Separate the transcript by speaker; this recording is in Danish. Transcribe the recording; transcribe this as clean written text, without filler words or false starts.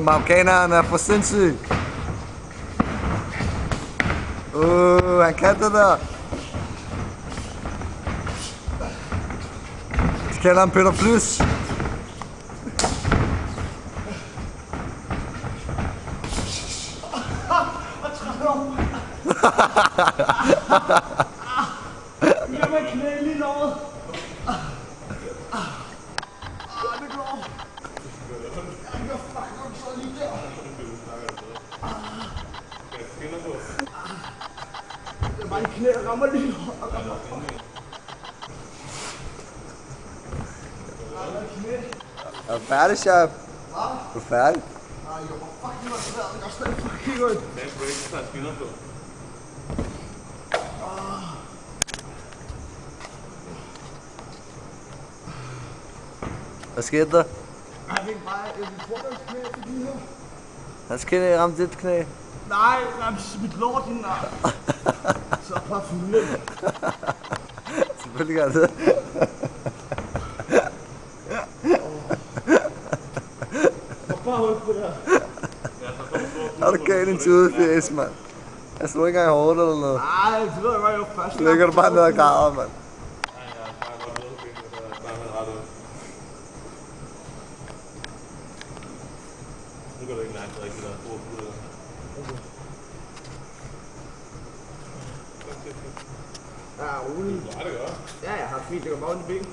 Speaker 1: Marokkaneren er for sindssyg. Han kan det der. De kalder ham Peter Plys.
Speaker 2: Jeg må knæ lige noget. Det går. Jeg kan fucking så lige der. Det er bare en knæ, der rammer lige.
Speaker 1: Er du færdig, chef?
Speaker 2: Hvad?
Speaker 1: Er du færdig?
Speaker 2: Nej, jeg var fucking meget svært. Jeg kan stadig fucking godt.
Speaker 3: Den kunne ikke tage skinner på.
Speaker 1: Hvad skete der?
Speaker 2: Jeg fik bare en fordelsknæ til de her.
Speaker 1: Han skal ramme dit knæ.
Speaker 2: Nej, jeg smidt lort i den der. Så bare fulde.
Speaker 1: Selvfølgelig gør det.
Speaker 2: Bare hold på det her.
Speaker 1: Har du galt en tudefjæs, mand? Jeg slog ikke engang hårdt eller noget.
Speaker 2: Nej, det ved jeg godt, jeg var først.
Speaker 1: Så ligger du bare ned og græder, mand.
Speaker 3: Nu går det ikke langt, der der store puder.
Speaker 2: Ja, roligt.
Speaker 3: Ja, det gør.
Speaker 2: Ja, jeg har fint. Det går bare ondt i ben.